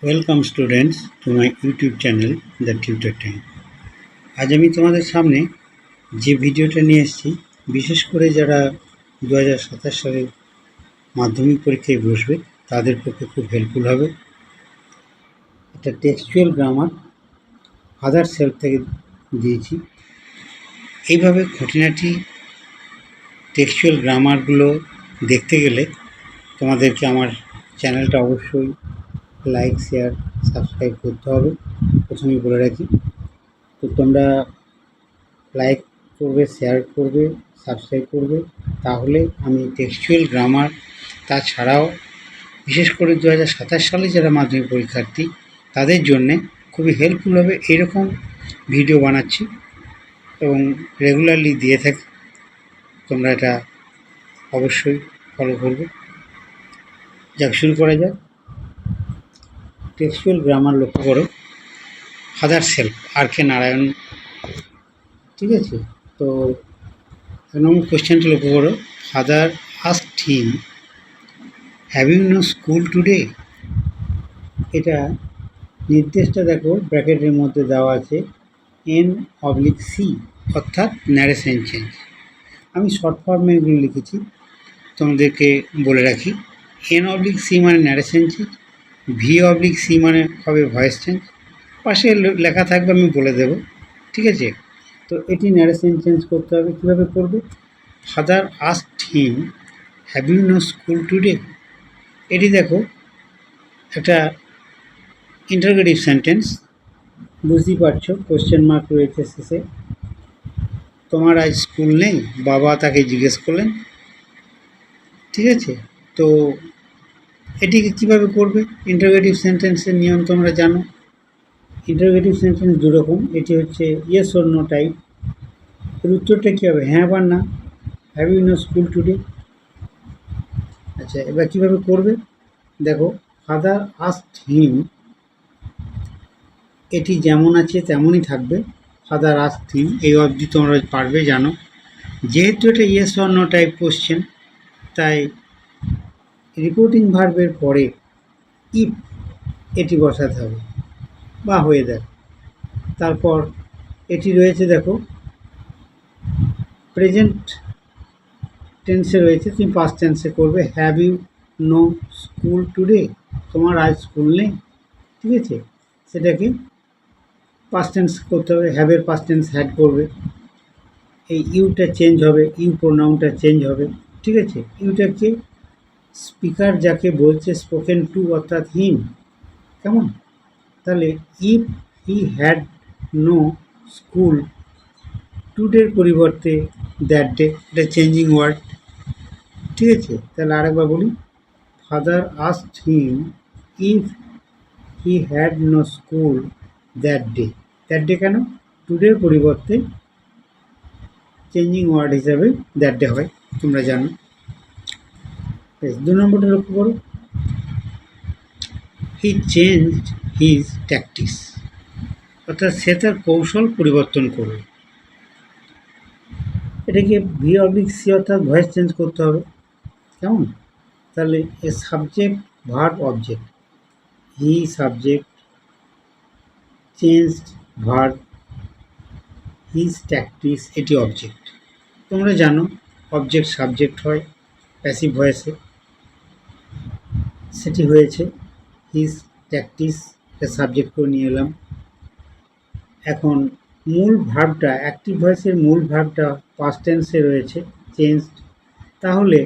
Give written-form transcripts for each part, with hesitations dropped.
Welcome students to my YouTube channel the tutor time. আজ আমি তোমাদের সামনে যে ভিডিওটা নিয়ে এসেছি, বিশেষ করে যারা 2027 সালে মাধ্যমিক পরীক্ষায় বসবে তাদের পক্ষে খুব হেল্পফুল হবে। এটা টেক্সচুয়াল গ্রামার ফাদার সেলফ থেকে দিয়েছি। এইভাবে খুঁটিনাটি টেক্সচুয়াল গ্রামারগুলো দেখতে গেলে তোমাদেরকে আমার চ্যানেলটা অবশ্যই লাইক, শেয়ার, সাবস্ক্রাইব করতে হবে। প্রথমেই বলে রাখি, তো তোমরা লাইক করবে, শেয়ার করবে, সাবস্ক্রাইব করবে, তাহলে আমি টেক্সচুয়াল গ্রামার তাছাড়াও বিশেষ করে 2027 সালে যারা মাধ্যমিক পরীক্ষার্থী তাদের জন্যে খুবই হেল্পফুল হবে এরকম ভিডিও বানাচ্ছি এবং রেগুলারলি দিয়ে থাকি। তোমরা এটা অবশ্যই ফলো করবে। যাক, শুরু করা যাক। টেক্সচুয়াল গ্রামার লক্ষ্য করো, ফাদার সেলফ আর কে নারায়ণ। ঠিক আছে, তো নম্বর কোয়েশ্চেনটা লক্ষ্য করো। Father asked him, have you no school today? এটা নির্দেশটা দেখো ব্র্যাকেটের মধ্যে দেওয়া আছে N/C, অর্থাৎ ন্যারেশন চেঞ্জ। আমি শর্ট ফর্মে এগুলো লিখেছি, তোমাদেরকে বলে রাখি। N/C মানে ন্যারেশন চেঞ্জ, V/C মানে হবে ভয়েস চেঞ্জ। পাশে লেখা থাকবে, আমি বলে দেব। ঠিক আছে, তো এটি ন্যারেশন চেঞ্জ করতে হবে। কীভাবে করবে? Father asked him, have you no school today? এটি দেখো একটা ইন্টারোগেটিভ সেন্টেন্স, বুঝতেই পারছো, কোশ্চেন মার্ক রয়েছে শেষে। তোমার আজ স্কুল নেই, বাবা তাকে জিজ্ঞেস করলেন। ঠিক আছে, তো এটিকে কীভাবে করবে? ইন্টারোগেটিভ সেন্টেন্সের নিয়ম তোমরা জানো। ইন্টারোগেটিভ সেন্টেন্স দুরকম, এটি হচ্ছে ইয়েস অর নো টাইপ। এর উত্তরটা কী হবে? হ্যাঁ বা না। Have you no school today. আচ্ছা, এবার কীভাবে করবে দেখো। ফাদার আস্কড হিম, এটি যেমন আছে তেমনই থাকবে। ফাদার আস্কড হিম, এই অবধি তোমরা পারবে, জানো। যেহেতু এটা yes or no type question, তাই রিপোর্টিং ভার্বের পরে ইফ এটি বসাতে হবে বা হয়ে দেখ। তারপর এটি রয়েছে দেখো প্রেজেন্ট টেন্সে রয়েছে, তুমি পাস্ট টেন্সে করবে। Have you no school today? তোমার আজ স্কুল নেই। ঠিক আছে, সেটাকে পাস্ট টেন্স করতে হবে। হ্যাভের পাস্ট টেন্স হ্যাড করবে। এই ইউটা চেঞ্জ হবে, ইউ প্রোনাউনটা চেঞ্জ হবে। ঠিক আছে, ইউটাকে স্পিকার যাকে বলছে, স্পোকেন টু অর্থাৎ হিম। কেমন? তাহলে if he had no school টুডের পরিবর্তে দ্যাট ডে, এটা চেঞ্জিং ওয়ার্ড। ঠিক আছে, তাহলে আরেকবার বলি। Father asked him if he had no school that day. That day কেন? টুডের পরিবর্তে চেঞ্জিং ওয়ার্ড হিসাবে দ্যাট ডে হয়, তোমরা জানো। দু নম্বরটা লক্ষ্য করো। হি চেঞ্জড হিজ ট্যাকটিক্স, অর্থাৎ সে তার কৌশল পরিবর্তন করবে। এটাকে V/C অর্থাৎ ভয়েস চেঞ্জ করতে হবে। কেমন? তাহলে এ subject, verb, object. He subject, changed verb, his tactics এটি অবজেক্ট। তোমরা জানো অবজেক্ট সাবজেক্ট হয় প্যাসিভ ভয়েসে, সেটি হয়েছে হিজ ট্যাকটিক্স, সাবজেক্ট করে নিয়ে এলাম। এখন মূল ভার্বটা, অ্যাক্টিভ ভয়েসের মূল ভার্বটা পাস্ট টেন্সে রয়েছে, চেঞ্জড। তাহলে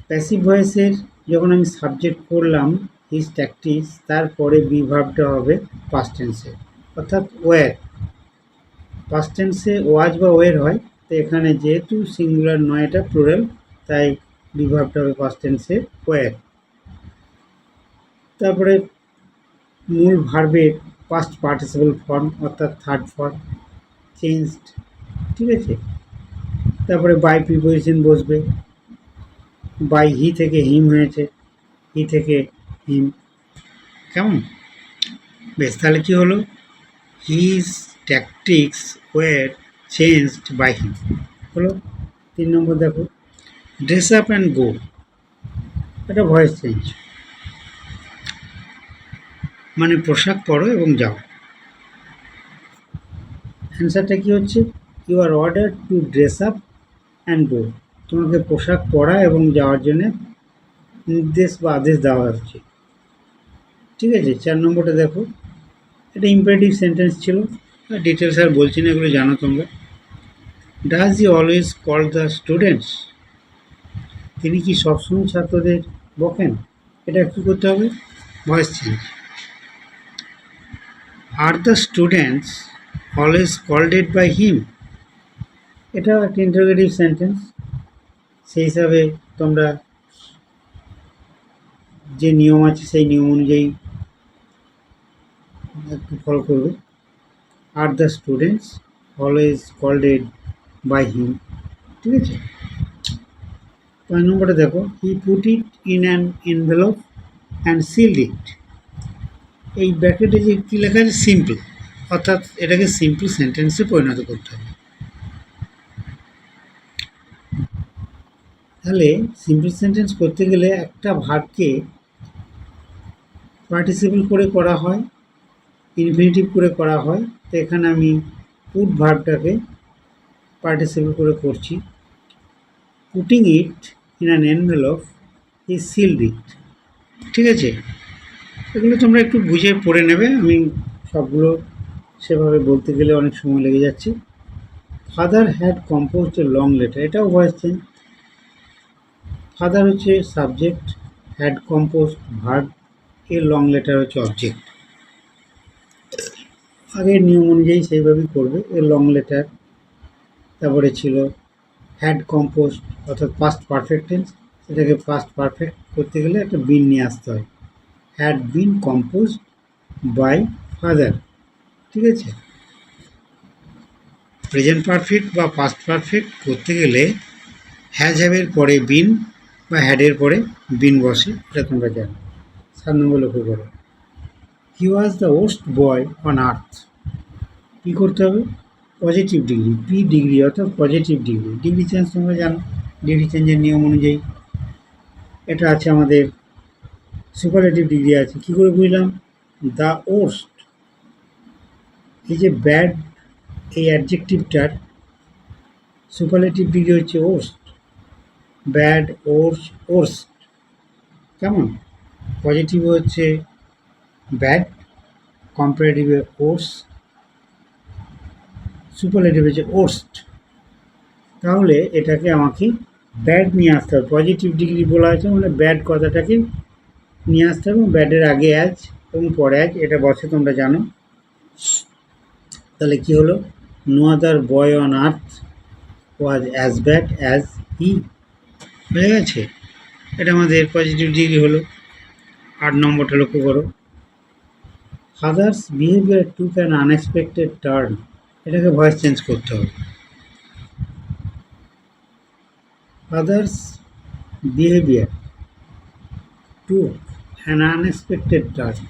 প্যাসিভ ভয়েসের যখন আমি সাবজেক্ট করলাম হিজ ট্যাকটিক্স, তারপরে বি ভার্বটা হবে পাস্ট টেন্সে, অর্থাৎ ওয়ার। পাস্ট টেন্সে ওয়াজ বা ওয়ের হয়, তো এখানে যেহেতু সিঙ্গুলার নয়, এটা প্লুরাল, তাই বি ভার্বটা হবে পাস্ট টেন্সে ওয়ার। তারপরে মূল ভার্বের পাস্ট পার্টিসিপল ফর্ম অর্থাৎ থার্ড ফর্ম, চেঞ্জড। ঠিক আছে, তারপরে বাই প্রিপোজিশন বসবে। বাই হি থেকে হিম হয়েছে, হি থেকে হিম। কেমন? বেশ, তাহলে কী হলো? His tactics were changed by him হলো। 3 নম্বর দেখো, ড্রেস আপ অ্যান্ড গো, এটা ভয়েস চেঞ্জ। মানে পোশাক পরো এবং যাও। অ্যান্সারটা কী হচ্ছে? You are order to dress up and go. তোমাকে পোশাক পরা এবং যাওয়ার জন্য নির্দেশ বা আদেশ দেওয়া হচ্ছে। ঠিক আছে, 4 নম্বরটা দেখো, এটা ইম্পারেটিভ সেন্টেন্স ছিল, ডিটেলস আর বলছি না, এগুলো জানো তোমরা। Does he always call the students? তিনি কি সবসময় ছাত্রদের বকেন? এটা কী করতে হবে? Voice change. Are the students always called by him? এটাও একটা ইন্টারোগেটিভ সেন্টেন্স, সেই হিসাবে তোমরা যে নিয়ম আছে সেই নিয়ম অনুযায়ী একটু ফলো করবে। Are the students always called by him, ঠিক আছে। 5 নম্বরটা দেখো, he put it in an envelope and sealed it. এই ব্র্যাকেটে যে কী লেখা আছে? সিম্পল, অর্থাৎ এটাকে সিম্পল সেন্টেন্সে পরিণত করতে হবে। তাহলে সিম্পল সেন্টেন্স করতে গেলে একটা ভার্বকে পার্টিসিপল করে করা হয়, ইনফিনিটিভ করে করা হয়। তো এখানে আমি পুট ভার্বটাকে পার্টিসিপল করে করছি। Putting it in an envelope he sealed it, ঠিক আছে। এগুলো তোমরা একটু বুঝে পড়ে নেবে, আমি সবগুলো সেভাবে বলতে গেলে অনেক সময় লেগে যাচ্ছে। Father had composed a long letter, এটাও ভয়েস চেঞ্জ। ফাদার হচ্ছে subject, had composed verb, a long letter হচ্ছে অবজেক্ট। আগের নিয়ম অনুযায়ী সেইভাবেই করবে। এ লং লেটার, তারপরে ছিল হ্যাড কম্পোজড, অর্থাৎ পাস্ট পারফেক্ট টেন্স, সেটাকে পাস্ট পারফেক্ট করতে গেলে একটা বিন নিয়ে আসতে হয়। Had been composed by father, ঠিক আছে। প্রেজেন্ট পারফেক্ট বা পাস্ট পারফেক্ট করতে গেলে হ্যাজ হ্যাভের পরে বিন বা হ্যাডের পরে বিন বসে, এটা তোমরা জানো। 7 নম্বর লক্ষ্য করো, he was the worst boy on earth. কী করতে হবে? পজিটিভ ডিগ্রি, পি ডিগ্রি অর্থাৎ পজিটিভ ডিগ্রি। ডিগ্রি চেঞ্জ তোমরা জানো, ডিগ্রি চেঞ্জের নিয়ম অনুযায়ী এটা আছে আমাদের সুপারলেটিভ ডিগ্রি আছে। কী করে বুঝলাম? দ্য ওস্ট, এই যে ব্যাড, এই অ্যাডজেক্টিভটার সুপারলেটিভ ডিগ্রি হচ্ছে ওস্ট। ব্যাড, ওর্স, ওর্স্ট, কেমন? পজিটিভ হচ্ছে ব্যাড, কম্পারেটিভে ওর্স, সুপারলেটিভ হচ্ছে ওর্স্ট। তাহলে এটাকে আমাকে ব্যাড নিয়ে আসতে হবে। পজিটিভ ডিগ্রি বলা হয়েছে মানে ব্যাড কথাটাকে নিয়ে আসতে হবে, এবং ব্যাডের আগে অ্যাজ এবং পরে অ্যাজ, এটা বসে, তোমরা জানো। তাহলে কি হলো? No other boy on earth was as bad as he, হয়ে গেছে। এটা আমাদের পজিটিভ ডিগ্রি হলো। 8 নম্বরটা লক্ষ্য করো, father's behaviour took an unexpected turn. এটাকে ভয়েস চেঞ্জ করতে হবে। Father's behaviour took an unexpected turn,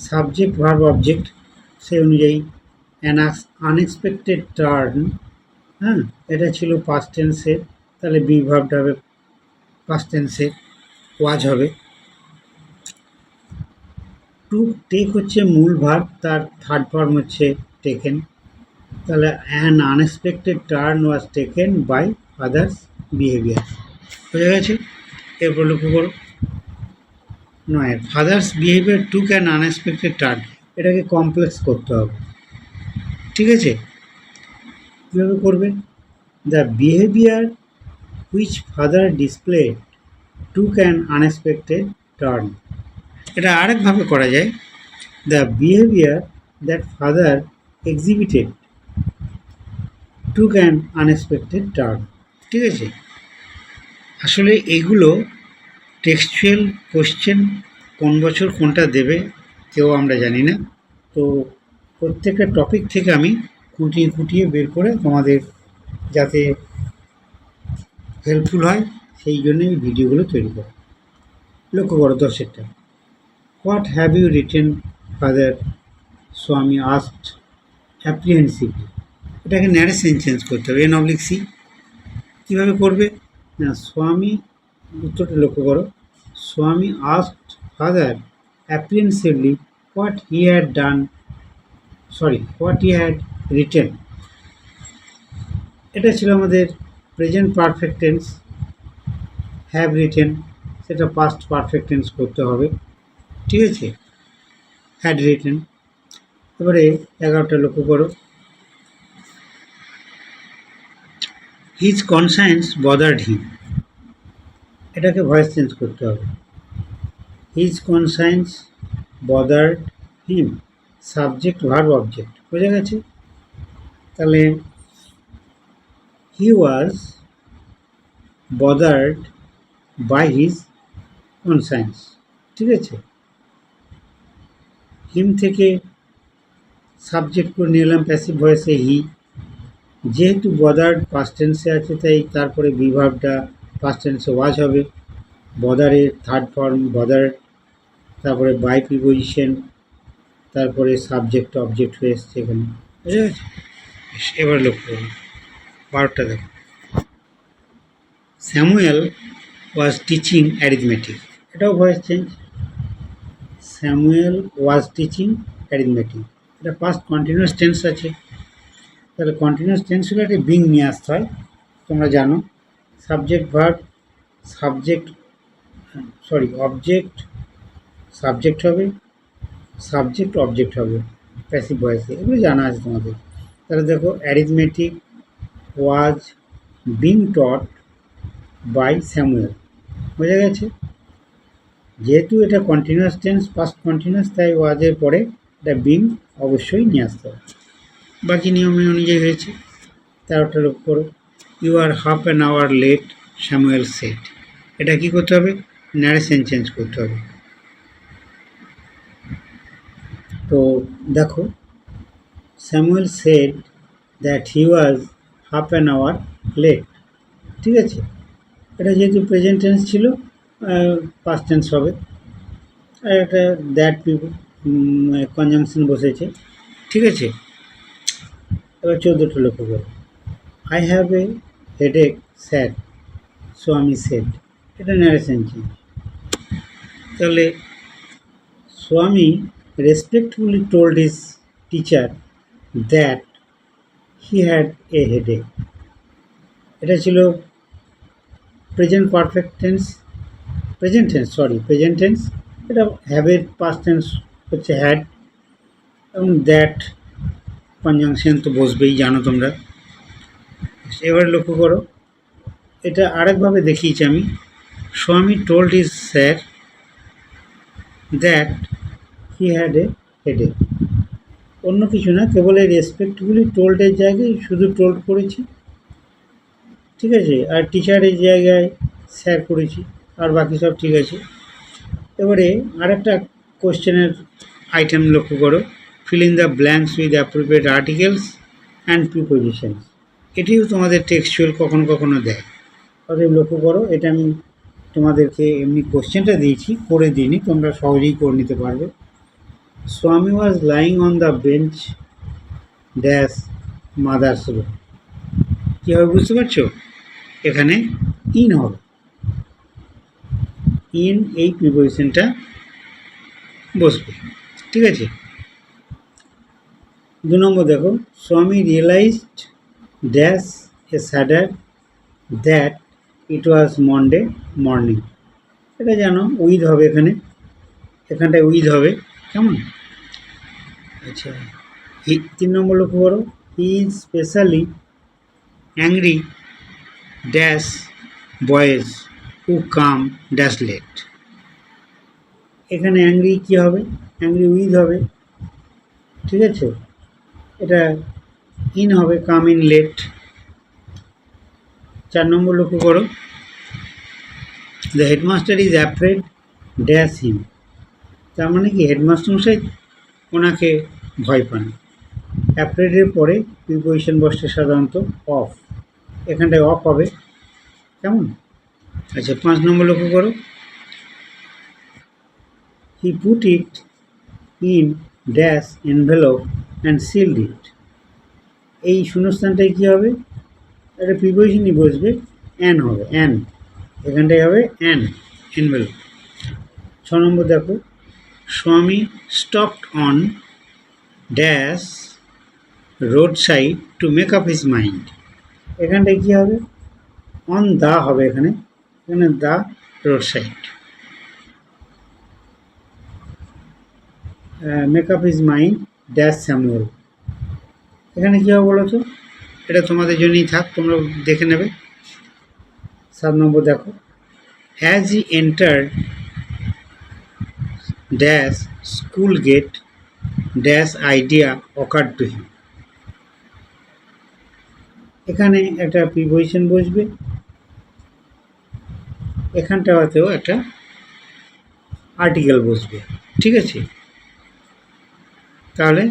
subject verb object সেই অনুযায়ী অ্যান আনএক্সপেক্টেড টার্ন, হ্যাঁ, এটা ছিল পাস্ট টেন্সে, তাহলে বি ভার্বটা হবে পাস্ট টেন্সে, ওয়াজ হবে। টু টেক হচ্ছে মূল ভার্ব, তার থার্ড ফর্ম হচ্ছে টেকেন, তাহলে an unexpected turn was taken by father's behaviour, বোঝা গেছে। এরপর লক্ষ্য করো 9, father's behaviour took an unexpected turn, এটাকে কমপ্লেক্স করতে হবে, ঠিক আছে। কীভাবে করবে? The behaviour which father displayed took an unexpected turn. এটা আরেকভাবে করা যায়, the behaviour that father exhibited took an unexpected turn, ঠিক আছে। আসলে এগুলো টেক্সচুয়াল কোশ্চেন, কোন বছর কোনটা দেবে কেউ আমরা জানি না। তো প্রত্যেকটা টপিক থেকে আমি খুঁটিয়ে খুঁটিয়ে বের করে তোমাদের যাতে হেল্পফুল হয় সেই জন্য এই ভিডিওগুলো তৈরি করা। লক্ষ্য করো 10-টা, what have you written father Swami asked apprehensively. এটাকে ন্যারেশন চেঞ্জ করতে হবে, এন/সি। কীভাবে করবে না, স্বামী, উত্তরটা লক্ষ্য করো, স্বামী asked father apprehensively what he had done, what he had written. এটা ছিল আমাদের present perfect tense. Have written সেটা পাস্ট পারফেক্ট টেন্স করতে হবে, ঠিক আছে। Had written. এবারে 11টা লক্ষ্য করো। হিজ কনসায়েন্স বদার্ড হিম, এটাকে ভয়েস চেঞ্জ করতে হবে। হিজ কনসায়েন্স বদার্ড হিম, সাবজেক্ট ভার্ব অবজেক্ট, বোঝা গেছে? তাহলে হি ওয়াজ বদার্ড বাই হিজ কনসায়েন্স, ঠিক আছে। হিম থেকে সাবজেক্ট করে নিয়ে এলাম প্যাসিভ ভয়েসে হি। যেহেতু বদার্ড পাস্ট টেন্সে আছে তাই তারপরে বিভার্বটা পাস্ট টেন্সে ওয়াজ হবে। বদারের থার্ড ফর্ম বদার, তারপরে বাই প্রিপোজিশন, তারপরে সাবজেক্ট অবজেক্ট হয়ে এসছে এখানে, বুঝা গেছে? এবার লক্ষ্য করুন 12টা দেখো। স্যামুয়েল ওয়াজ টিচিং অ্যারিথমেটিক, এটাও voice change. Samuel was teaching arithmetic, এটা পাস্ট কন্টিনিউয়াস টেন্স আছে। তাহলে কন্টিনিউয়াস টেন্স হলে একটা বিং নিয়ে আসতে হয়, তোমরা জানো। সাবজেক্ট ভার্ব, অবজেক্ট সাবজেক্ট হবে, সাবজেক্ট অবজেক্ট হবে প্যাসিভ ভয়েসে, এগুলো জানা আছে তোমাদের। তাহলে দেখো arithmetic was being taught by Samuel, বোঝা গেছে? যেহেতু এটা কন্টিনিউয়াস টেন্স পাস্ট কন্টিনিউয়াস, তাই ওয়াজের পরে এটা বিং অবশ্যই নিয়ে আসতে হবে। বাকি নিয়মে অনুযায়ী হয়েছে। 13টা লক্ষ্য করো। You are half an hour late Samuel said, এটা কী করতে হবে? ন্যারেশন চেঞ্জ করতে হবে। তো দেখো Samuel said that he was half an hour late, ঠিক আছে। এটা যেহেতু প্রেজেন্ট টেন্স ছিল পাস্ট টেন্স হবে। আর একটা দ্যাট কনজাংশন বসেছে, ঠিক আছে। এবার 14টা লক্ষ্য করো। I have a headache sir so আমি সেড, এটা ন্যারেশন চেঞ্জ। তাহলে স্বামী respectfully told his teacher that he had a headache, এটা ছিল present perfect tense, present tense. এটা হ্যাভের পাস্ট টেন্স হচ্ছে হ্যাড, এবং দ্যাট কনজাংশন তো বসবেই, জানো তোমরা। এবার লক্ষ্য করো, এটা আরেকভাবে দেখিয়েছি আমি। স্বামী told his sir that he had a headache, অন্য কিছু না, কেবল এই রেসপেক্টফুলি টোল্ডের জায়গায় শুধু টোল্ড করেছি, ঠিক আছে। আর টিচারের জায়গায় স্যার করেছি, আর বাকি সব ঠিক আছে। এবারে আরেকটা কোশ্চেনের আইটেম লক্ষ্য করো। Fill in the blanks with appropriate articles and prepositions, এটিও তোমাদের টেক্সচুয়াল কখনো কখনো দেয়। অতএব লক্ষ্য করো, এটা আমি তোমাদেরকে এমনি কোশ্চেনটা দিয়েছি, করে দিইনি, তোমরা সহজেই করে নিতে পারবে। স্বামী was lying on the bench dash mother's room, কীভাবে বুঝতে পারছো? এখানে ইন হবে, ইন এই প্রিপোজিশনটা বসবে, ঠিক আছে। 2 নম্বর দেখো। Swami realised dash a shudder that it was Monday morning, এটা জানো উইথ হবে, এখানটায় উইথ হবে, কেমন? আচ্ছা 3 নম্বর লক্ষ্য করো। He is specially angry dash boys who come dash late, এখানে অ্যাংরি কী হবে? অ্যাংরি উইথ হবে, ঠিক আছে। এটা ইন হবে, কাম ইন লেট। 4 নম্বর লক্ষ্য করো। The headmaster is afraid dash him, তার মানে কি হেডমাস্টার মশাই ওনাকে ভয় পান। অ্যাফ্রেডের পরে প্রিপোজিশন বসছে সাধারণত অফ, এখানটায় অফ হবে, কেমন? আচ্ছা 5 নম্বর লক্ষ্য করো। He put it in dash envelope and sealed it, এই শূন্যস্থানটায় কী হবে? একটা প্রিপোজিশনই বসবে, অ্যান হবে, এখানটায় হবে অ্যান, এনভেলপ। 6 নম্বর দেখো। Swami stopped on dash roadside to make up his mind. এখানটায় কি হবে? অন দা হবে এখানে the road side. Make up his mind dash Samuel. এখানে কী হবে বলো তো? এটা তোমাদের জন্যই থাক, তোমরা দেখে নেবে। 7 নম্বর দেখো, as he entered dash school gate dash idea occurred to him. এখানে একটা প্রিপোজিশন বসবে, এখানটাতেও একটা আর্টিকেল বসবে, ঠিক আছে? তাহলে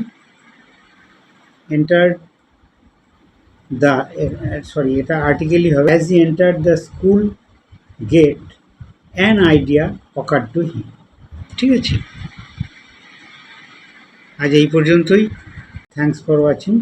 এন্টার দ্য এটা আর্টিকেলই হবে। As he enter the school gate an idea occur to him. ঠিক আছে, আজ এই পর্যন্তই। Thanks for watching.